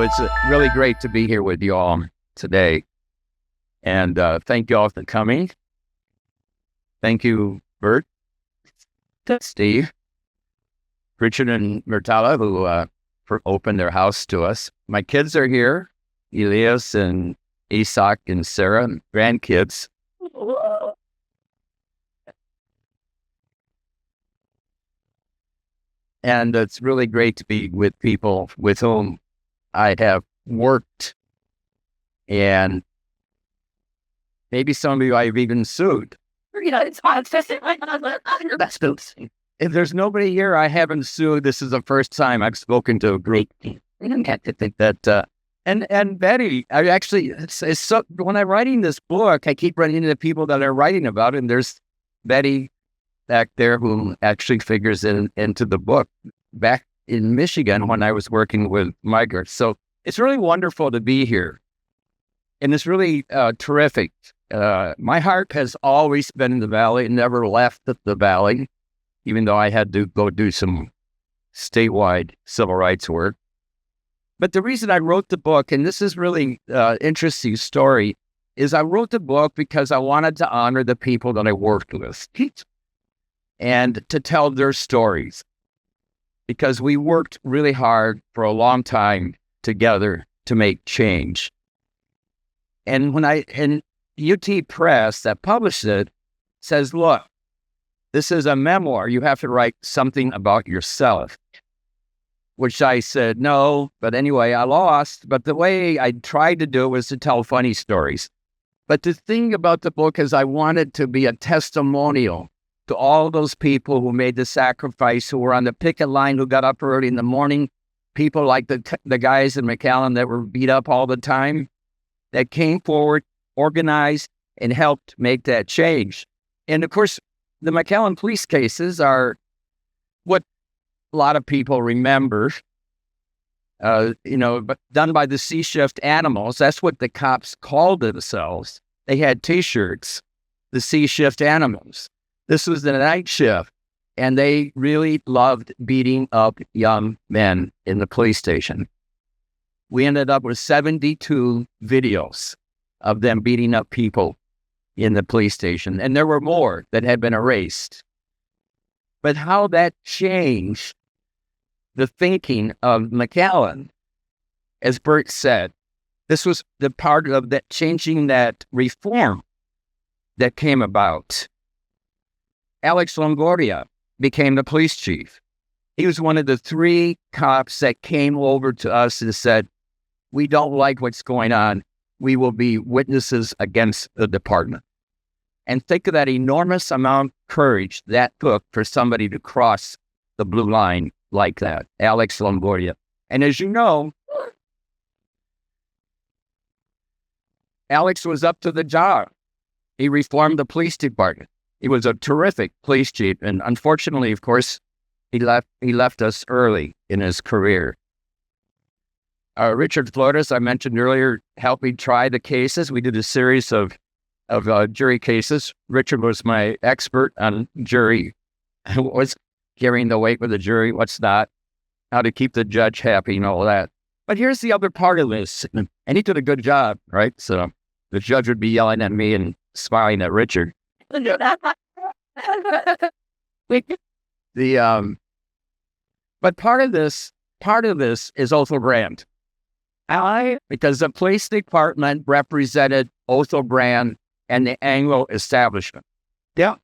it's really great to be here with you all today. And thank you all for coming. Thank you, Bert, Steve, Richard, and Myrtala, who opened their house to us. My kids are here, Elias and Isaac and Sarah, and grandkids. And it's really great to be with people with whom I have worked, and maybe some of you I've even sued. If there's nobody here I haven't sued, this is the first time I've spoken to a group. That and Betty, I actually, when I'm writing this book, I keep running into people that are writing about it, and there's Betty back there who actually figures into the book back in Michigan when I was working with migrants. So it's really wonderful to be here. And it's really terrific. My heart has always been in the Valley, never left the Valley, even though I had to go do some statewide civil rights work. But the reason I wrote the book, and this is really interesting story, is I wrote the book because I wanted to honor the people that I worked with and to tell their stories, because we worked really hard for a long time together to make change. And when UT Press that published it says, look, this is a memoir. You have to write something about yourself, which I said, no. But anyway, I lost. But the way I tried to do it was to tell funny stories. But the thing about the book is I wanted to be a testimonial to all those people who made the sacrifice, who were on the picket line, who got up early in the morning, people like the guys in McAllen that were beat up all the time, that came forward, organized, and helped make that change. And of course, the McAllen police cases are what a lot of people remember, but done by the C-shift animals. That's what the cops called themselves. They had T-shirts, the C-shift animals. This was the night shift, and they really loved beating up young men in the police station. We ended up with 72 videos of them beating up people in the police station, and there were more that had been erased. But how that changed the thinking of McAllen, as Bert said, this was the part of that changing that reform that came about. Alex Longoria became the police chief. He was one of the 3 cops that came over to us and said, we don't like what's going on. We will be witnesses against the department. And think of that enormous amount of courage that took for somebody to cross the blue line like that, Alex Longoria. And as you know, Alex was up to the job. He reformed the police department. He was a terrific police chief, and unfortunately, of course, he left us early in his career. Richard Flores, I mentioned earlier, helped me try the cases. We did a series of jury cases. Richard was my expert on jury, what's carrying the weight with the jury, what's not, how to keep the judge happy and all that. But here's the other part of this, and he did a good job, right? So the judge would be yelling at me and smiling at Richard. But part of this is Otho Brand. Because the police department represented Otho Brand and the Anglo establishment. Yeah.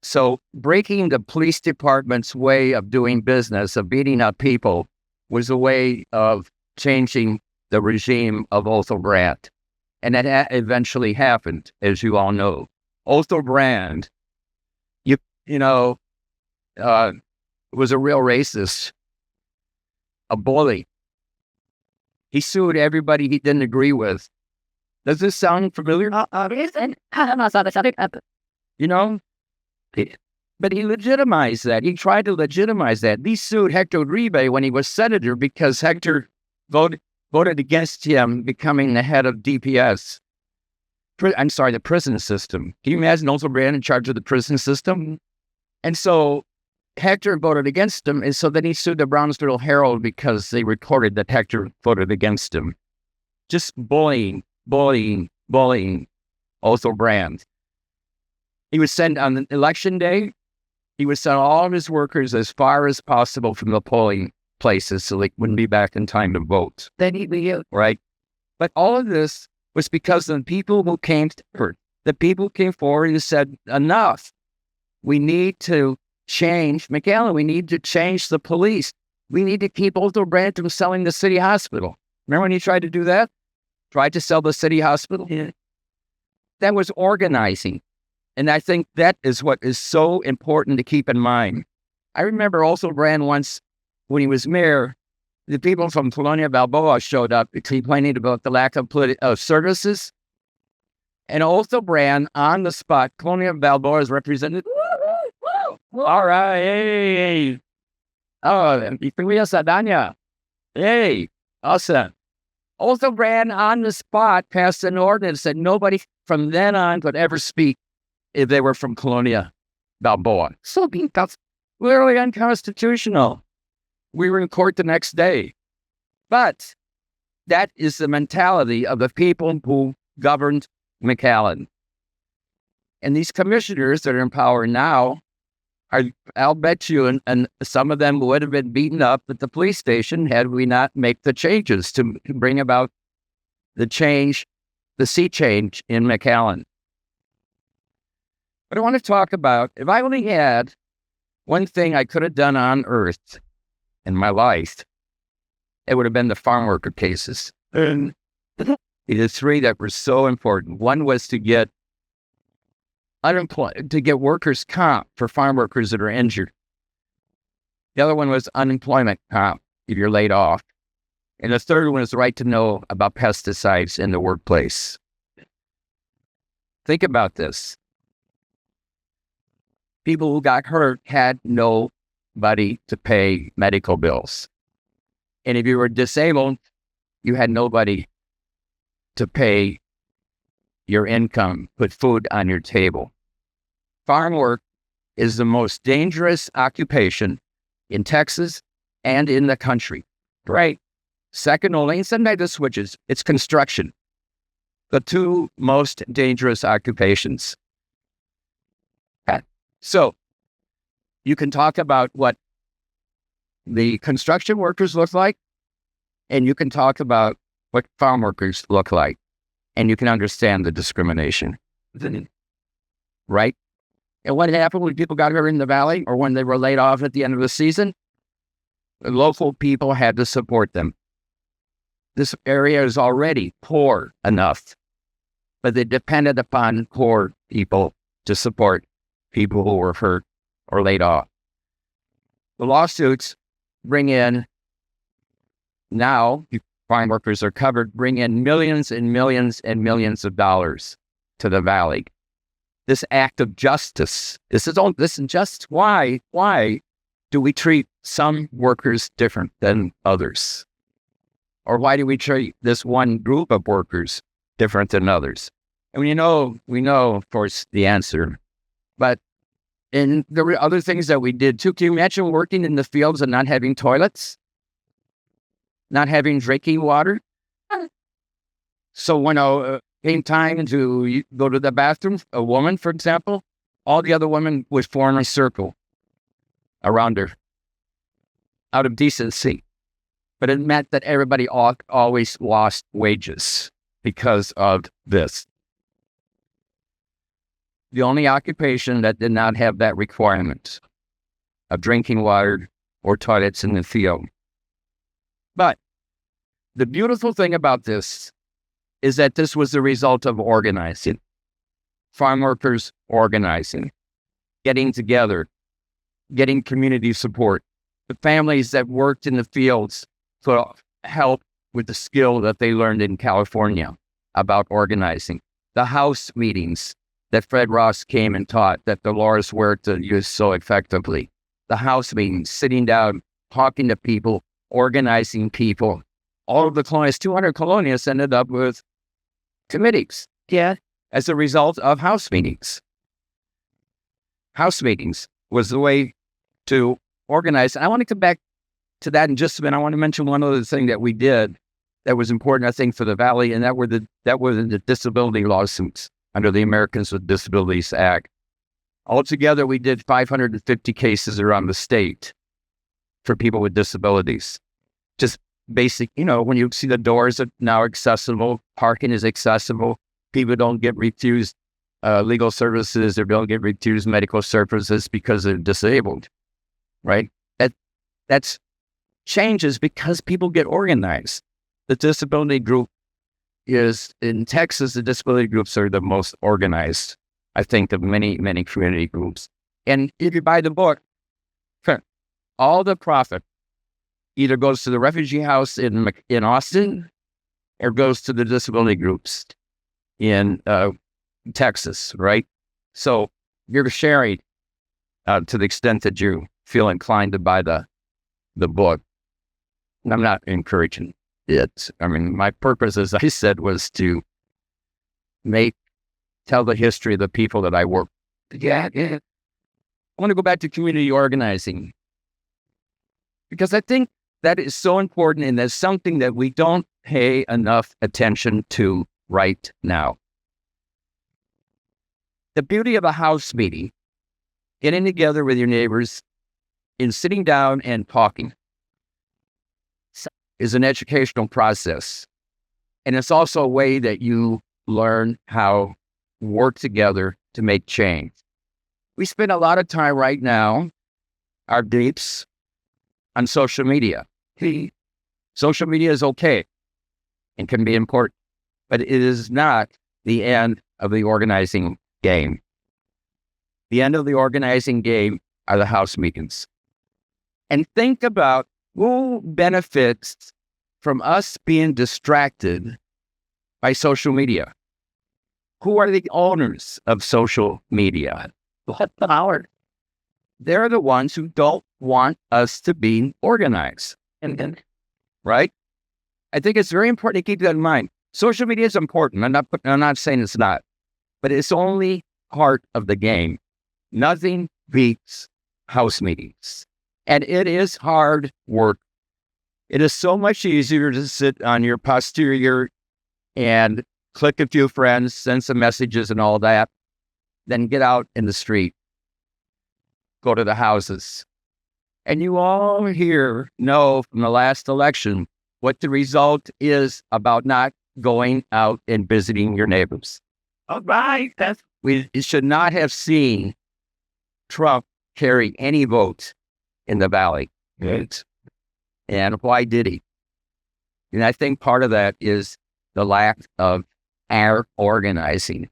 So breaking the police department's way of doing business, of beating up people, was a way of changing the regime of Otho Brand. And that eventually happened, as you all know. Otho Brand, was a real racist, a bully. He sued everybody he didn't agree with. Does this sound familiar? But he legitimized that. He tried to legitimize that. He sued Hector Uribe when he was senator because Hector voted against him becoming the head of DPS. The prison system. Can you imagine Otho Brand in charge of the prison system? And so Hector voted against him, and so then he sued the Brownsville Herald because they reported that Hector voted against him. Just bullying Otho Brand. He would send on election day, he would send all of his workers as far as possible from the polling places so they wouldn't be back in time to vote. Then he would, right? But all of this was because of the people who came forward. The people came forward and said, enough. We need to change McAllen. We need to change the police. We need to keep Otho Brand from selling the city hospital. Remember when he tried to do that? Tried to sell the city hospital? Yeah. That was organizing. And I think that is what is so important to keep in mind. I remember Otho Brand once, when he was mayor, the people from Colonia Balboa showed up complaining about the lack of services. And Otho Brand, on the spot, Colonia Balboa is represented. All right, hey. Oh, Sadanya. Hey, awesome. Otho Brand, on the spot, passed an ordinance that nobody from then on could ever speak if they were from Colonia Balboa. So that's literally unconstitutional. We were in court the next day. But that is the mentality of the people who governed McAllen. And these commissioners that are in power now, I'll bet you, and some of them would have been beaten up at the police station had we not make the changes to bring about the sea change in McAllen. But I want to talk about, if I only had one thing I could have done on earth in my life, it would have been the farm worker cases. And the three that were so important. One was to get workers' comp for farm workers that are injured. The other one was unemployment comp if you're laid off. And the third one is the right to know about pesticides in the workplace. Think about this. People who got hurt had nobody to pay medical bills. And if you were disabled, you had nobody to pay your income, put food on your table. Farm work is the most dangerous occupation in Texas and in the country. Right. Second only, and sometimes it switches, it's construction. The two most dangerous occupations. So you can talk about what the construction workers look like, and you can talk about what farm workers look like, and you can understand the discrimination. Right? And what happened when people got hurt in the valley or when they were laid off at the end of the season? The local people had to support them. This area is already poor enough, but they depended upon poor people to support people who were hurt or laid off. The lawsuits bring in, now farm workers are covered, bring in millions and millions and millions of dollars to the valley. This act of justice, this is just why do we treat some workers different than others? Or why do we treat this one group of workers different than others? And we know, of course, the answer. But there were other things that we did too. Can you imagine working in the fields and not having toilets? Not having drinking water? So when came time to go to the bathroom, a woman, for example, all the other women would form a circle around her out of decency. But it meant that everybody always lost wages because of this. The only occupation that did not have that requirement of drinking water or toilets in the field. But the beautiful thing about this is that this was the result of organizing. Farm workers organizing, getting together, getting community support. The families that worked in the fields could help with the skill that they learned in California about organizing. The house meetings that Fred Ross came and taught that Dolores Huerta used so effectively. The house meetings, sitting down, talking to people, organizing people. All of the colonias, 200 colonias, ended up with committees. Yeah. As a result of house meetings. House meetings was the way to organize. And I want to come back to that in just a minute. I want to mention one other thing that we did that was important, I think, for the Valley, and that were the disability lawsuits under the Americans with Disabilities Act. Altogether, we did 550 cases around the state for people with disabilities. Just basic, when you see the doors are now accessible, parking is accessible, people don't get refused legal services or don't get refused medical services because they're disabled, right? That's changes because people get organized. The disability group is, in Texas, the disability groups are the most organized, I think, of many, many community groups. And if you buy the book, all the profit either goes to the refugee house in Austin or goes to the disability groups in Texas, right? So you're sharing to the extent that you feel inclined to buy the book. I'm not encouraging it. I mean, my purpose, as I said, was to tell the history of the people that I work with. Yeah. I want to go back to community organizing because I think that is so important, and that's something that we don't pay enough attention to right now. The beauty of a house meeting, getting together with your neighbors and sitting down and talking, is an educational process. And it's also a way that you learn how to work together to make change. We spend a lot of time right now, our deeps, on social media. Social media is okay and can be important, but it is not the end of the organizing game. The end of the organizing game are the house meetings. And think about who benefits from us being distracted by social media. Who are the owners of social media? What power? They're the ones who don't want us to be organized. Right? I think it's very important to keep that in mind. Social media is important. I'm not saying it's not, but it's only part of the game. Nothing beats house meetings. And it is hard work. It is so much easier to sit on your posterior and click a few friends, send some messages and all that, than get out in the street, go to the houses. And you all here know from the last election what the result is about not going out and visiting your neighbors. All right. We should not have seen Trump carry any votes in the Valley. Right. And why did he? And I think part of that is the lack of our organizing,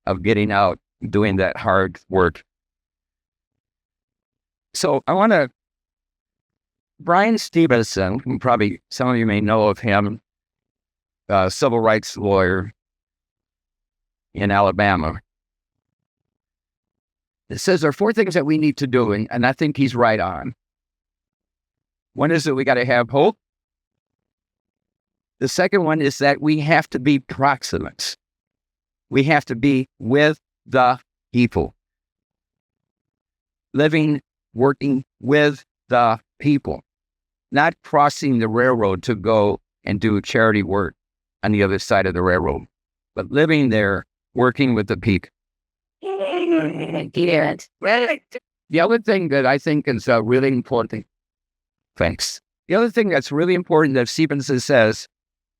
of getting out, doing that hard work. So I want to, Brian Stevenson, who probably some of you may know of him, civil rights lawyer in Alabama. It says there are 4 things that we need to do, and I think he's right on. One is that we got to have hope. The second one is that we have to be proximate. We have to be with the people. Living, working with the people. Not crossing the railroad to go and do charity work on the other side of the railroad, but living there, working with the people. The other thing that I think is really important, thanks. The other thing that's really important that Stevenson says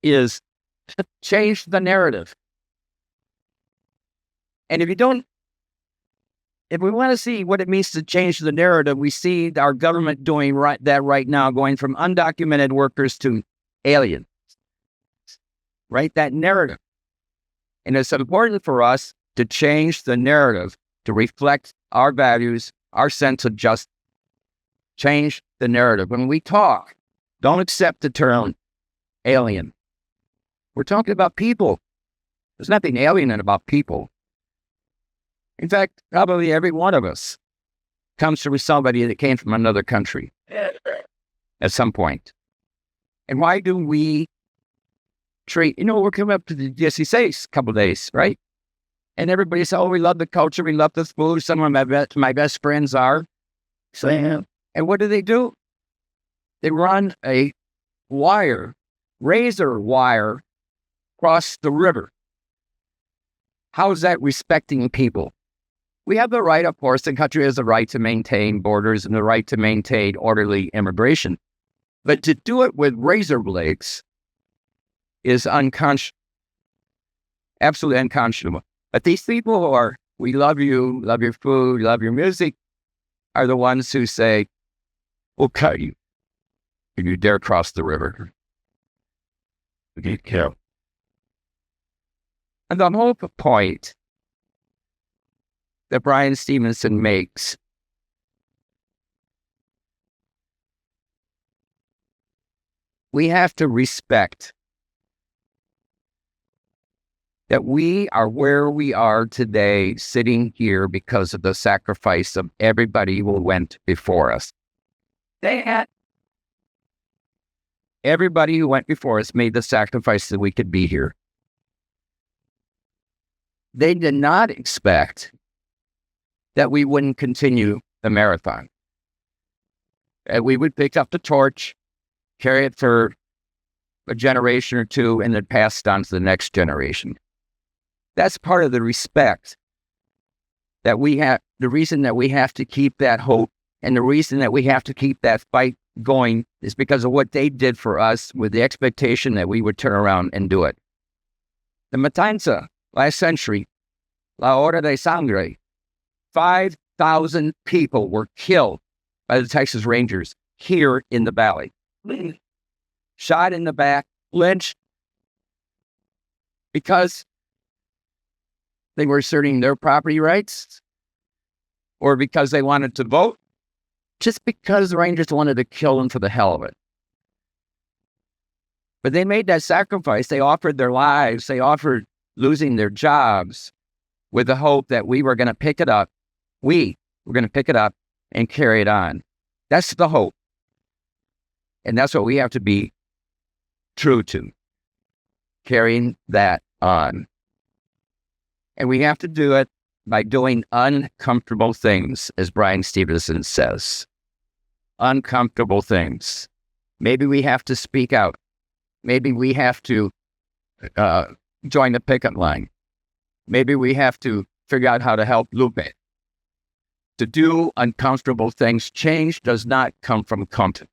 is to change the narrative. And if we want to see what it means to change the narrative, we see our government doing that right now, going from undocumented workers to aliens. Right? That narrative. And it's important for us to change the narrative to reflect our values, our sense of justice. Change the narrative. When we talk, don't accept the term alien. We're talking about people. There's nothing alien about people. In fact, probably every one of us comes from somebody that came from another country at some point. And why do we treat, we're coming up to the DSC's a couple of days, right? And everybody says, oh, we love the culture, we love the food. Some of my best friends are. And what do? They run a razor wire, across the river. How is that respecting people? We have the right, of course, the country has the right to maintain borders and the right to maintain orderly immigration. But to do it with razor blades is absolutely unconscionable. But these people who are, we love you, love your food, love your music, are the ones who say, we'll cut you if you dare cross the river. And the whole point that Brian Stevenson makes we have to respect that we are where we are today, sitting here because of the sacrifice of everybody who went before us. Everybody who went before us made the sacrifice that we could be here. They did not expect that we wouldn't continue the marathon. And we would pick up the torch, carry it for a generation or two, and then pass it on to the next generation. That's part of the respect that we have, the reason that we have to keep that hope, and the reason that we have to keep that fight going is because of what they did for us with the expectation that we would turn around and do it. The Matanza, last century, La Hora de Sangre, 5,000 people were killed by the Texas Rangers here in the valley. Shot in the back, lynched, because they were asserting their property rights, or because they wanted to vote, just because the Rangers wanted to kill them for the hell of it. But they made that sacrifice. They offered their lives. They offered losing their jobs with the hope that we were going to pick it up. We were going to pick it up and carry it on. That's the hope. And that's what we have to be true to, carrying that on. And we have to do it by doing uncomfortable things, as Brian Stevenson says. Uncomfortable things. Maybe we have to speak out. Maybe we have to join the picket line. Maybe we have to figure out how to help Lupe. To do uncomfortable things. Change does not come from comfort.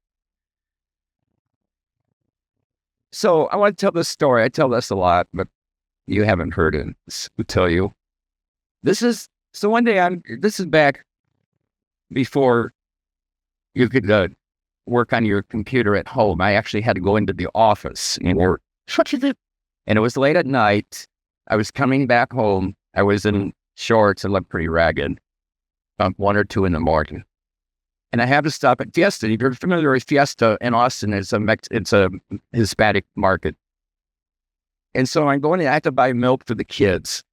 So I want to tell this story. I tell this a lot, but you haven't heard it. I'll tell you. One day this is back before you could work on your computer at home. I actually had to go into the office and work. And it was late at night. I was coming back home. I was in shorts and looked pretty ragged. About 1 or 2 in the morning. And I had to stop at Fiesta. If you're familiar with Fiesta in Austin, it's a Hispanic market. And so I'm going in, I have to buy milk for the kids.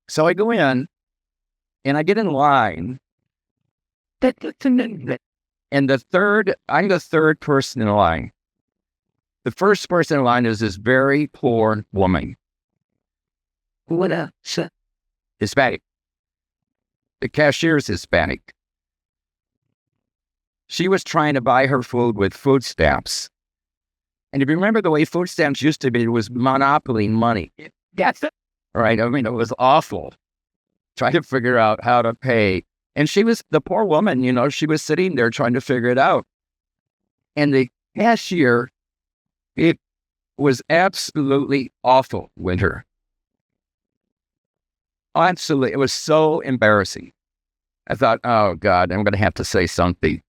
So I go in, and I get in line. And I'm the third person in line. The first person in line is this very poor woman. Hispanic. The cashier is Hispanic. She was trying to buy her food with food stamps. And if you remember the way food stamps used to be, it was monopoly money. That's it. Right? I mean, it was awful. Trying to figure out how to pay. And she was, the poor woman, she was sitting there trying to figure it out. And the cashier, it was absolutely awful with her. Absolutely. It was so embarrassing. I thought, oh, God, I'm going to have to say something.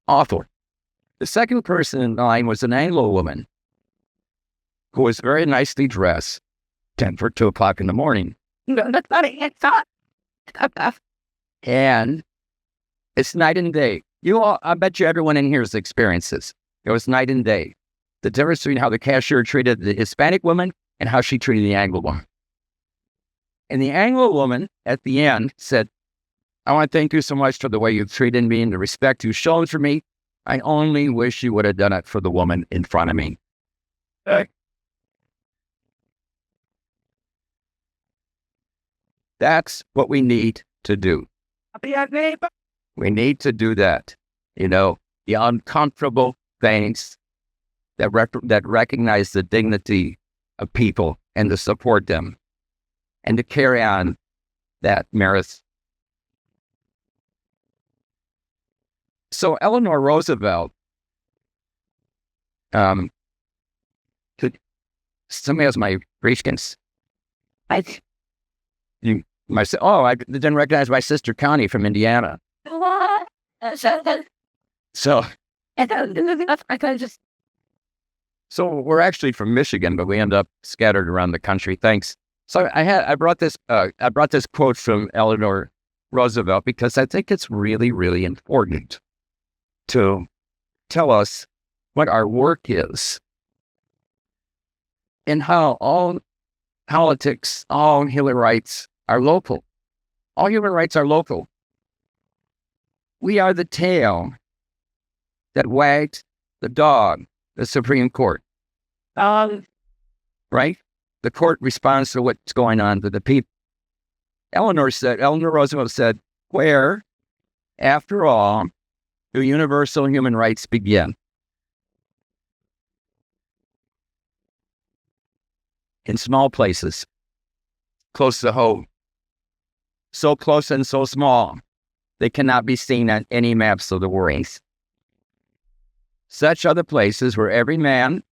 Awful. The second person in line was an Anglo woman who was very nicely dressed, 10 for 2 o'clock in the morning. And it's night and day. I bet you everyone in here has experienced this. It was night and day. The difference between how the cashier treated the Hispanic woman and how she treated the Anglo woman. And the Anglo woman at the end said, I want to thank you so much for the way you've treated me and the respect you've shown for me. I only wish you would have done it for the woman in front of me. That's what we need to do. We need to do that. The uncomfortable things that recognize the dignity of people and to support them and to carry on that merit. So Eleanor Roosevelt, somebody has my briefcase. I didn't recognize my sister Connie from Indiana. So we're actually from Michigan, but we end up scattered around the country. Thanks. So I brought this quote from Eleanor Roosevelt because I think it's really, really important to tell us what our work is and how all politics, all human rights are local. All human rights are local. We are the tail that wagged the dog, the Supreme Court. Right? The court responds to what's going on to the people. Eleanor Roosevelt said, where, after all, do universal human rights begin? In small places, close to home. So close and so small, they cannot be seen on any maps of the world. Such are the places where every man,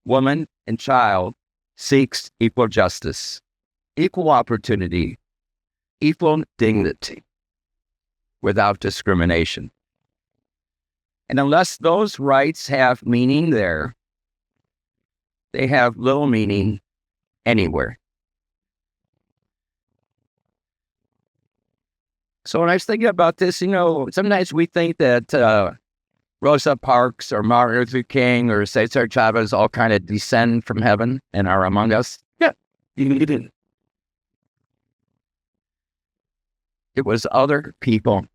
woman, and child seeks equal justice, equal opportunity, equal dignity, without discrimination. And unless those rights have meaning there, they have little meaning anywhere. So when I was thinking about this, sometimes we think that Rosa Parks or Martin Luther King or Cesar Chavez all kind of descend from heaven and are among us. Yeah, you didn't. It was other people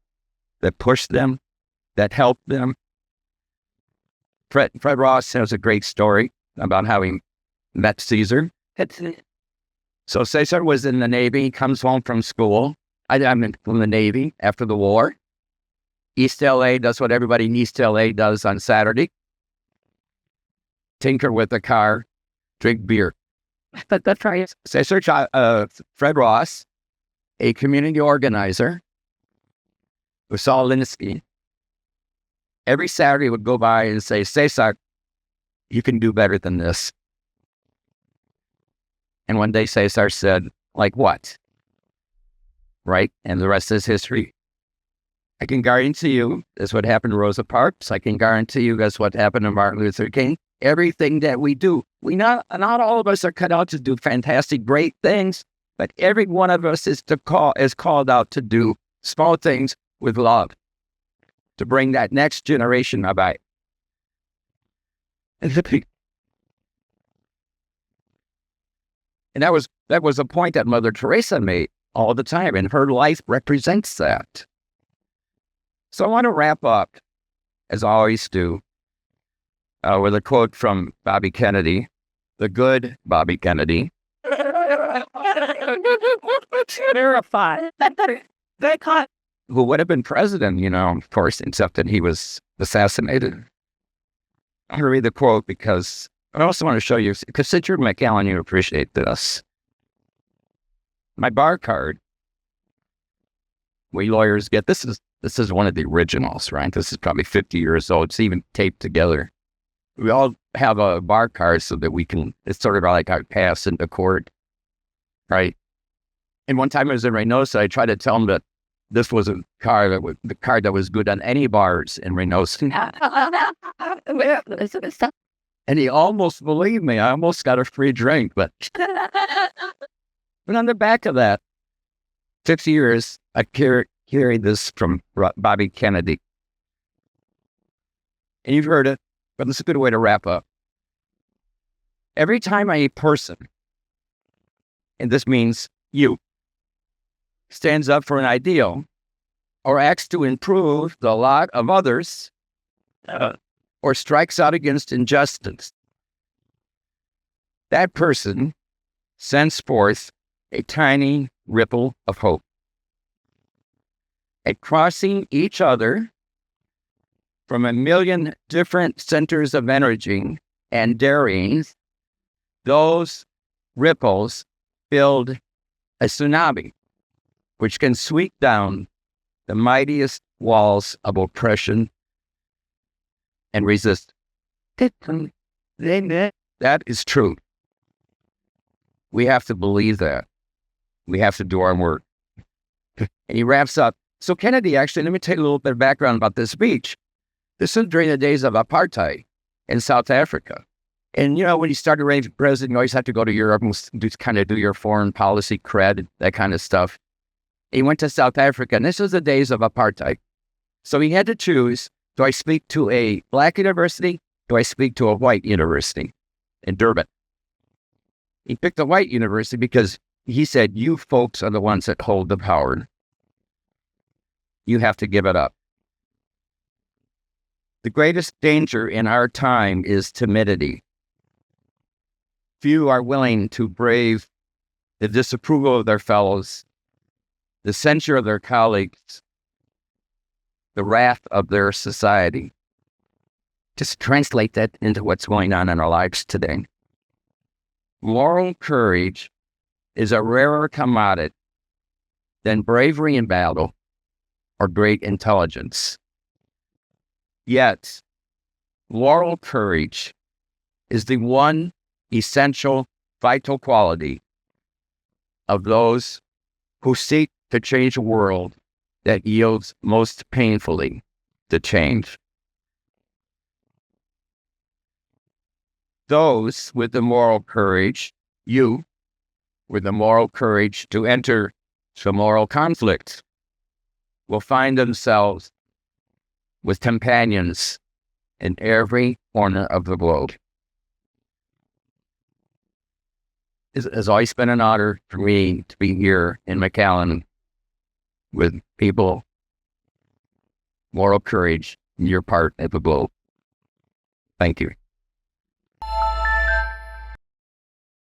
that pushed them, that helped them. Fred Ross has a great story about how he met Caesar. So Cesar was in the Navy, comes home from school. I'm from the Navy after the war. East LA does what everybody in East LA does on Saturday. Tinker with the car, drink beer. That's right. Cesar Fred Ross, a community organizer who saw Linsky, every Saturday would go by and say, Cesar, you can do better than this. And one day Cesar said, like what? Right? And the rest is history. I can guarantee you that's what happened to Rosa Parks. I can guarantee you that's what happened to Martin Luther King. Everything that we do, not all of us are cut out to do fantastic, great things, but every one of us is called out to do small things with love, to bring that next generation about. And that was a point that Mother Teresa made all the time, and her life represents that. So I want to wrap up, as I always do, with a quote from Bobby Kennedy, the good Bobby Kennedy. Who would have been president, of course, except that he was assassinated. I'm going to read the quote because I also want to show you, because since you're McAllen, you appreciate this. My bar card, we lawyers get, this is one of the originals, right? This is probably 50 years old. It's even taped together. We all have a bar card so that it's sort of like our pass into court, right? And one time I was in Reynosa, I tried to tell him that this was the card that was good on any bars in Reynosa. And he almost believed me. I almost got a free drink, but on the back of that, 50 years, I carried this from Bobby Kennedy. And you've heard it, but it's a good way to wrap up. Every time a person, and this means you, stands up for an ideal or acts to improve the lot of others or strikes out against injustice, that person sends forth a tiny ripple of hope. and crossing each other from a million different centers of energy and daring, those ripples build a tsunami, which can sweep down the mightiest walls of oppression and resist. That is true. We have to believe that. We have to do our work. And he wraps up. So Kennedy, actually, let me tell you a little bit of background about this speech. This was during the days of apartheid in South Africa. And, when you started running for president, you always have to go to Europe and do your foreign policy cred, that kind of stuff. He went to South Africa, and this was the days of apartheid. So he had to choose, do I speak to a black university? Do I speak to a white university in Durban? He picked a white university because he said, you folks are the ones that hold the power. You have to give it up. The greatest danger in our time is timidity. Few are willing to brave the disapproval of their fellows, the censure of their colleagues, the wrath of their society. Just translate that into what's going on in our lives today. Moral courage is a rarer commodity than bravery in battle or great intelligence. Yet, moral courage is the one essential, vital quality of those who seek to change a world that yields most painfully to change. Those with the moral courage, you with the moral courage to enter the moral conflict, will find themselves with companions in every corner of the globe. It's always been an honor for me to be here in McAllen with people, moral courage, in your part of the globe. Thank you.